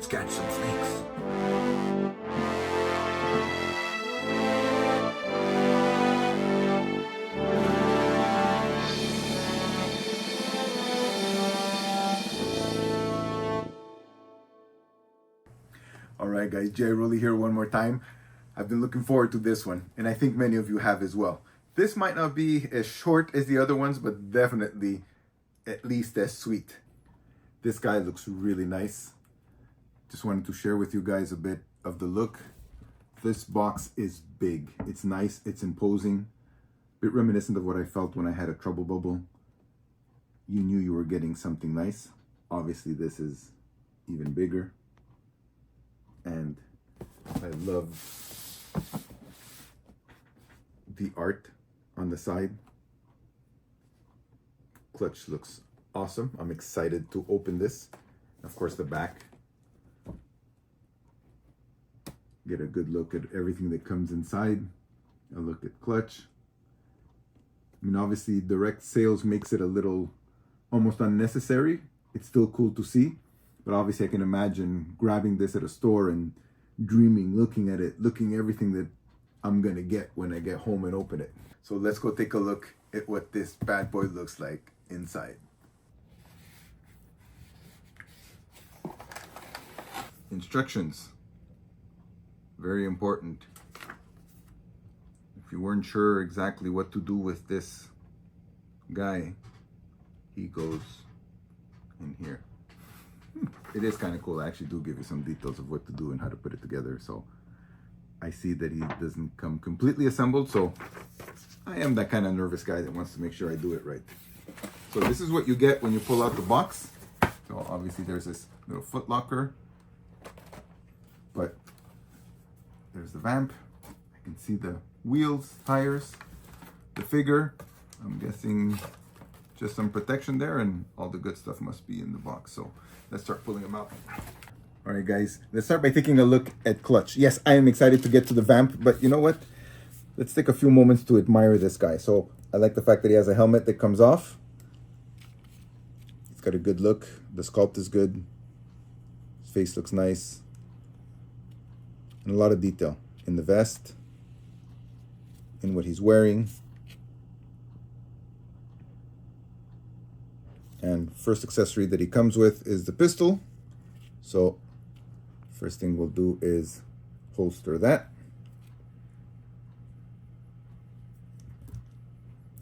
Let's catch some snakes. Alright guys, Jay Rowley here one more time. I've been looking forward to this one, and I think many of you have as well. This might not be as short as the other ones, but definitely at least as sweet. This guy looks really nice. Just wanted to share with you guys a bit of the look. This box is big. It's nice, it's imposing. A bit reminiscent of what I felt when I had a Trouble Bubble. You knew you were getting something nice. Obviously this is even bigger. And I love the art on the side. Clutch looks awesome. I'm excited to open this. Of course, the back. Get a good look at everything that comes inside. A look at clutch. I mean, obviously, direct sales makes it a little almost unnecessary. It's still cool to see. But obviously, I can imagine grabbing this at a store and dreaming, looking at it, looking everything that I'm going to get when I get home and open it. So let's go take a look at what this bad boy looks like inside. Instructions. Very important. If you weren't sure exactly what to do with this guy, he goes in here. It is kind of cool. I actually do give you some details of what to do and how to put it together. So I see that he doesn't come completely assembled. So I am that kind of nervous guy that wants to make sure I do it right. So this is what you get when you pull out the box. So obviously there's this little foot locker. But there's the VAMP. I can see the wheels, tires, the figure. I'm guessing just some protection there, and all the good stuff must be in the box. So let's start pulling them out. All right, guys, let's start by taking a look at clutch. Yes, I am excited to get to the VAMP, but you know what? Let's take a few moments to admire this guy. So I like the fact that he has a helmet that comes off. It's got a good look. The sculpt is good. His face looks nice. And a lot of detail in the vest, in what he's wearing. And first accessory that he comes with is the pistol. So first thing we'll do is holster that.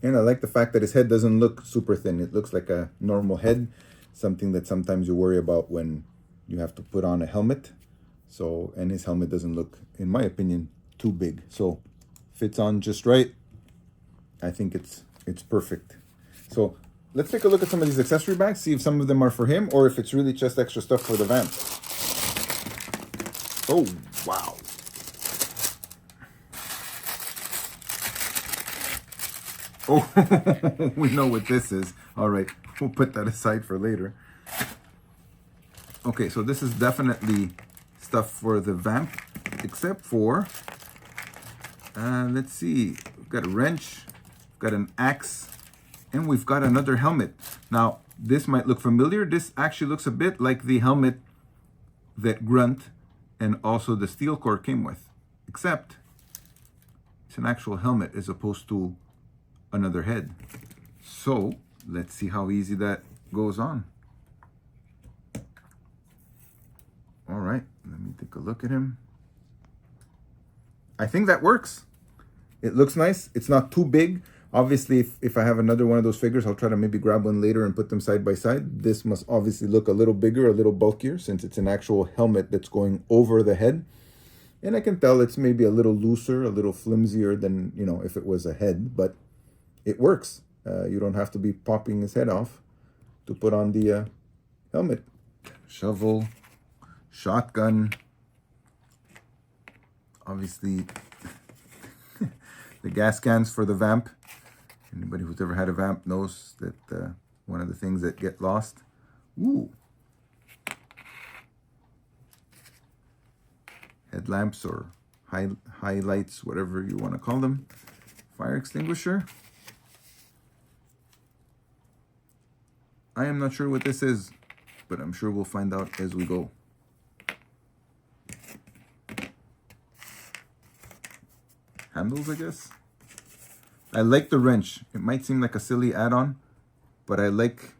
And I like the fact that his head doesn't look super thin. It looks like a normal head, something that sometimes you worry about when you have to put on a helmet. So, and his helmet doesn't look, in my opinion, too big. So fits on just right. I think it's perfect. So let's take a look at some of these accessory bags, see if some of them are for him or if it's really just extra stuff for the VAMP. Oh, wow. Oh, we know what this is. All right, we'll put that aside for later. Okay, so this is definitely stuff for the VAMP, except for, let's see, we've got a wrench, we've got an axe, and we've got another helmet. Now, this might look familiar. This actually looks a bit like the helmet that Grunt and also the Steel Core came with, except it's an actual helmet as opposed to another head. So let's see how easy that goes on. All right, let me take a look at him. I think that works. It looks nice. It's not too big. Obviously, if I have another one of those figures, I'll try to maybe grab one later and put them side by side. This must obviously look a little bigger, a little bulkier, since it's an actual helmet that's going over the head. And I can tell it's maybe a little looser, a little flimsier than, you know, if it was a head, but it works. You don't have to be popping his head off to put on the helmet. Shovel, shotgun, obviously the gas cans for the VAMP. Anybody who's ever had a VAMP knows that one of the things that get lost. Ooh. Headlamps or highlights, whatever you want to call them. Fire extinguisher. I am not sure what this is, but I'm sure we'll find out as we go. handles, I guess. I like the wrench. It might seem like a silly add-on, but I like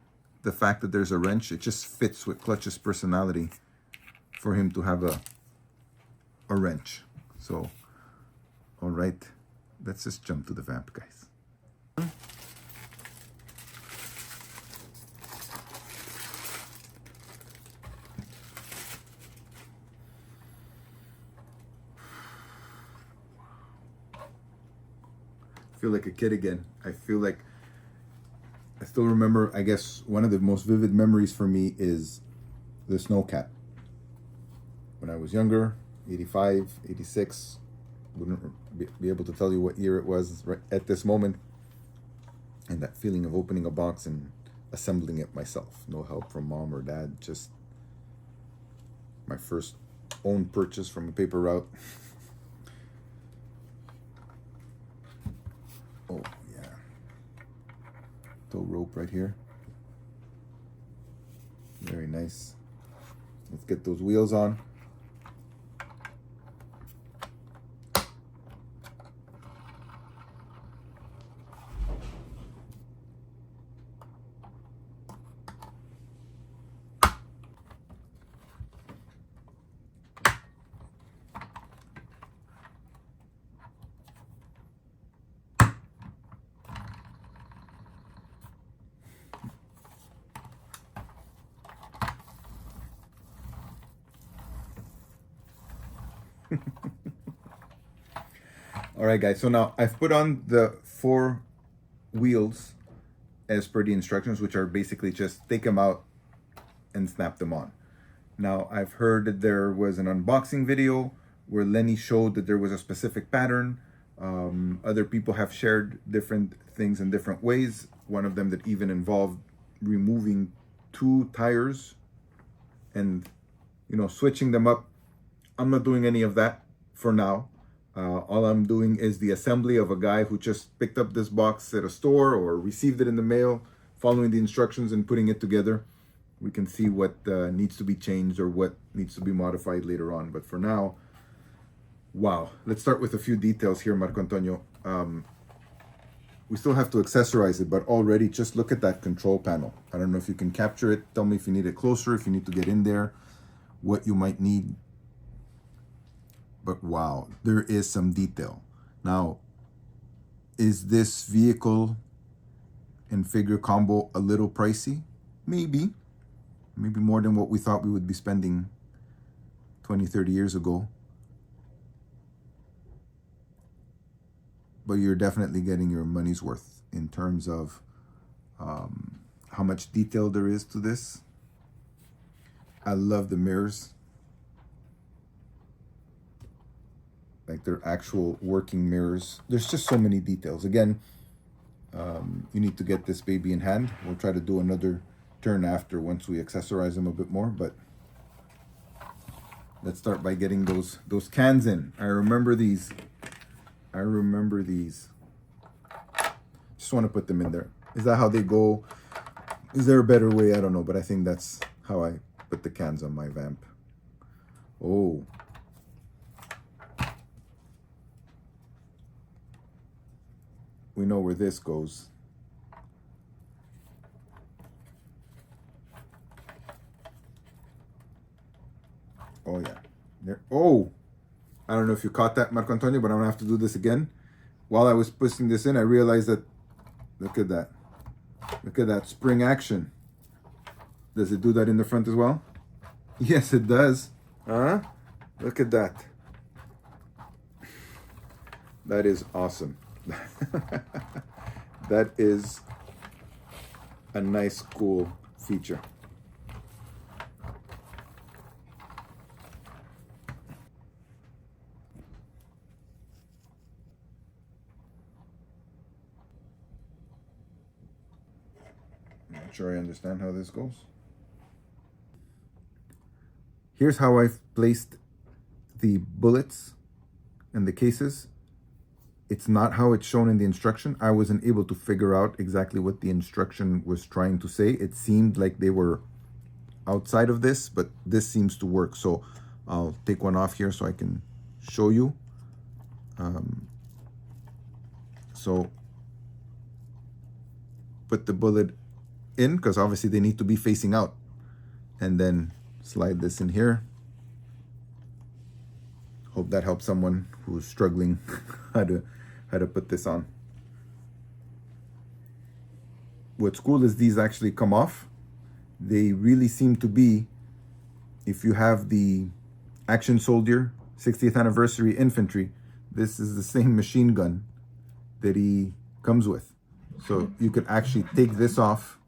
the fact that there's a wrench. It just fits with Clutch's personality for him to have a wrench. So, all right, let's just jump to the vamp, guys. I feel like a kid again. I feel like I still remember, I guess one of the most vivid memories for me is the snow cap. When I was younger, 85, 86, wouldn't be able to tell you what year it was right at this moment. And that feeling of opening a box and assembling it myself. No help from mom or dad, just my first own purchase from a paper route. Oh, yeah. Tow rope right here. Very nice. Let's get those wheels on. All right, guys, so now I've put on the 4 wheels as per the instructions, which are basically just take them out and snap them on. Now, I've heard that there was an unboxing video where Lenny showed that there was a specific pattern. Other people have shared different things in different ways. One of them that even involved removing 2 tires and, you know, switching them up. I'm not doing any of that for now. All I'm doing is the assembly of a guy who just picked up this box at a store or received it in the mail, following the instructions and putting it together. We can see what needs to be changed or what needs to be modified later on. But for now, wow. Let's start with a few details here, Marco Antonio. We still have to accessorize it, but already just look at that control panel. I don't know if you can capture it. Tell me if you need it closer, if you need to get in there, what you might need. But wow, there is some detail. Now, is this vehicle and figure combo a little pricey? Maybe more than what we thought we would be spending 20, 30 years ago. But you're definitely getting your money's worth in terms of how much detail there is to this. I love the mirrors. Like they're actual working mirrors. There's just so many details. Again, you need to get this baby in hand. We'll try to do another turn after once we accessorize them a bit more, but let's start by getting those cans in. I remember these. Just want to put them in there. Is that how they go? Is there a better way? I don't know, but I think that's how I put the cans on my VAMP. Oh. We know where this goes. Oh yeah. There. Oh, I don't know if you caught that, Marco Antonio, but I'm gonna have to do this again. While I was pushing this in, I realized that, look at that. Look at that spring action. Does it do that in the front as well? Yes, it does. Huh? Look at that. That is awesome. That is a nice, cool feature. I'm not sure I understand how this goes. Here's how I've placed the bullets and the cases. It's not how it's shown in the instruction. I wasn't able to figure out exactly what the instruction was trying to say. It seemed like they were outside of this, but this seems to work. So I'll take one off here so I can show you. So put the bullet in, because obviously they need to be facing out, and then slide this in here. Hope that helps someone who's struggling how to put this on. What's cool is these actually come off. They really seem to be, if you have the Action Soldier 60th Anniversary Infantry, this is the same machine gun that he comes with. So you could actually take this off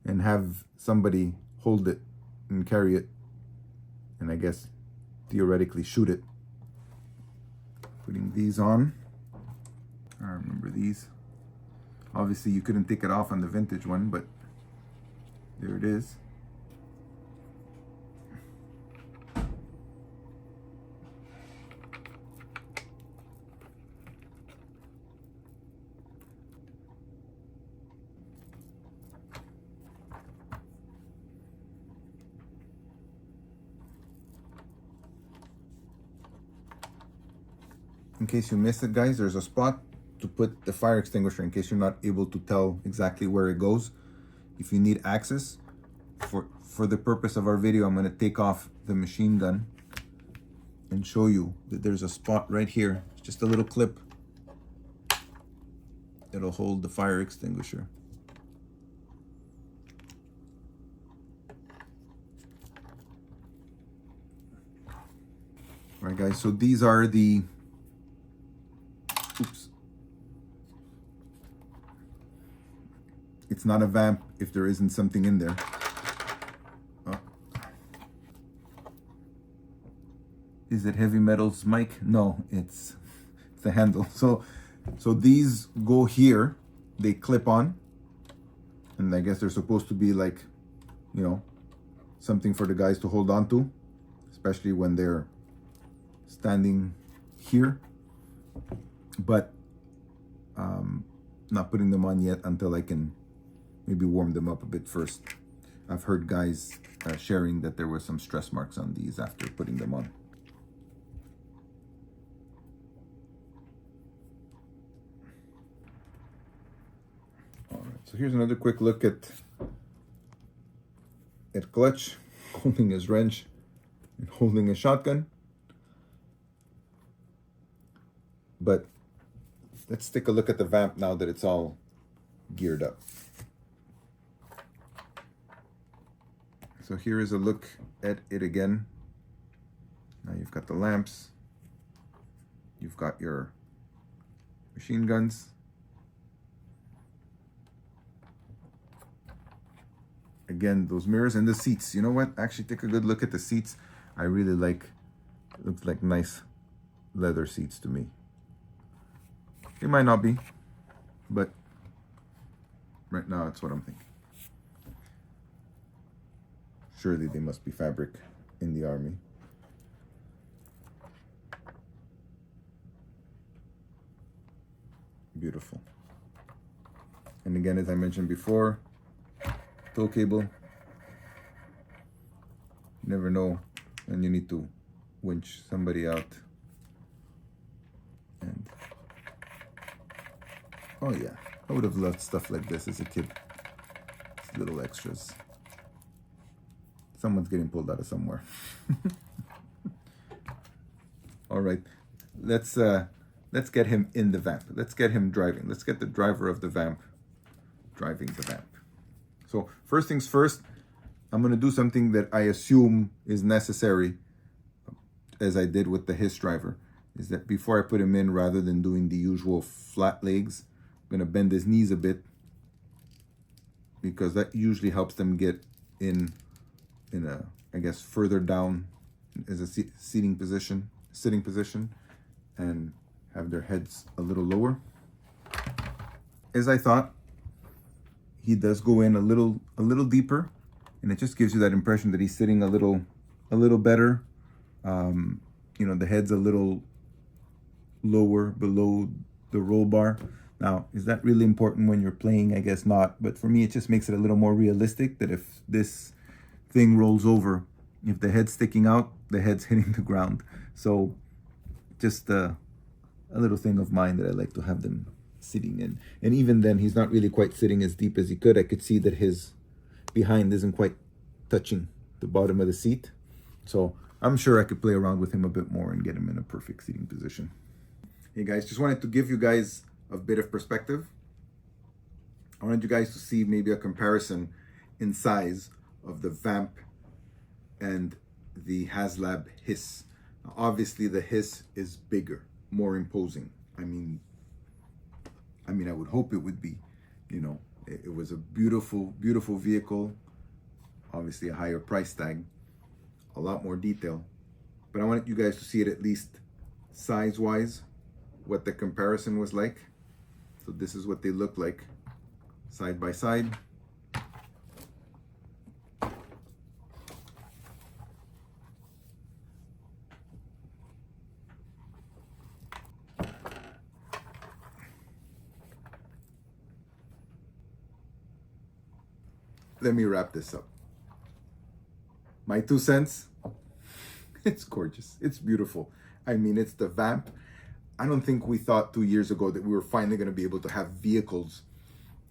and have somebody hold it and carry it, and I guess theoretically shoot it. Putting these on. I remember these. Obviously you couldn't take it off on the vintage one, but there it is. In case you missed it, guys, there's a spot to put the fire extinguisher in case you're not able to tell exactly where it goes. If you need access, for the purpose of our video, I'm going to take off the machine gun and show you that there's a spot right here. It's just a little clip that'll hold the fire extinguisher. All right, guys, so these are the oops. It's not a vamp if there isn't something in there. Oh. Is it heavy metals mic? No, it's the handle. So these go here, they clip on, and I guess they're supposed to be like, you know, something for the guys to hold on to, especially when they're standing here. But not putting them on yet until I can maybe warm them up a bit first. I've heard guys sharing that there were some stress marks on these after putting them on. All right, so here's another quick look at Clutch holding his wrench and holding a shotgun. But let's take a look at the VAMP now that it's all geared up. So here is a look at it again. Now you've got the lamps, you've got your machine guns, again those mirrors and the seats. You know what? Actually, take a good look at the seats. I really like. It looks like nice leather seats to me. It might not be, but right now it's what I'm thinking. Surely they must be fabric in the army. Beautiful. And again, as I mentioned before, tow cable. You never know when you need to winch somebody out. And oh yeah, I would have loved stuff like this as a kid. It's little extras. Someone's getting pulled out of somewhere. All right, let's get him in the VAMP. Let's get him driving. Let's get the driver of the VAMP driving the VAMP. So first things first, I'm gonna do something that I assume is necessary, as I did with the HISS driver, is that before I put him in, rather than doing the usual flat legs, I'm gonna bend his knees a bit, because that usually helps them get in a, I guess, further down as a sitting position, and have their heads a little lower. As I thought, he does go in a little deeper, and it just gives you that impression that he's sitting a little better. You know, the head's a little lower below the roll bar. Now, is that really important when you're playing? I guess not, but for me, it just makes it a little more realistic that if this thing rolls over, if the head's sticking out, the head's hitting the ground. So just a little thing of mine that I like to have them sitting in. And even then, he's not really quite sitting as deep as he could. I could see that his behind isn't quite touching the bottom of the seat. So I'm sure I could play around with him a bit more and get him in a perfect seating position. Hey guys, just wanted to give you guys a bit of perspective. I wanted you guys to see maybe a comparison in size of the VAMP and the HasLab HISS. Now, obviously the HISS is bigger, more imposing. I mean, I would hope it would be. You know, it was a beautiful, beautiful vehicle. Obviously a higher price tag, a lot more detail. But I wanted you guys to see it at least size-wise, what the comparison was like. So this is what they look like side by side. Let me wrap this up. My 2 cents, it's gorgeous. It's beautiful. I mean, it's the VAMP. I don't think we thought 2 years ago that we were finally going to be able to have vehicles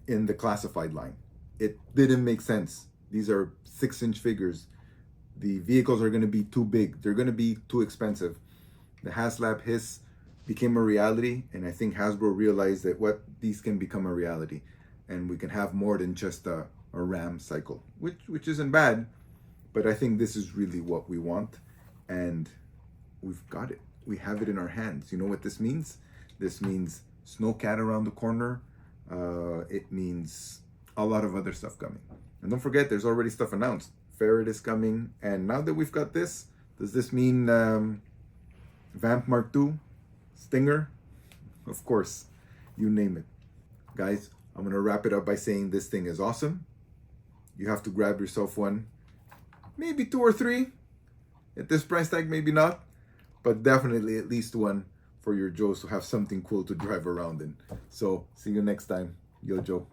in the classified line. It didn't make sense. These are 6-inch figures. The vehicles are going to be too big. They're going to be too expensive. The HasLab HISS became a reality, and I think Hasbro realized that these can become a reality, and we can have more than just a RAM cycle, which isn't bad, but I think this is really what we want, and we've got it. We have it in our hands. You know what this means? This means Snowcat around the corner. It means a lot of other stuff coming. And don't forget, there's already stuff announced. Ferret is coming, and now that we've got this, does this mean VAMP Mark II? Stinger? Of course, you name it. Guys, I'm gonna wrap it up by saying this thing is awesome. You have to grab yourself one, maybe 2 or 3. At this price tag, maybe not, but definitely at least one for your Joes to have something cool to drive around in. So see you next time. Yo, Joe.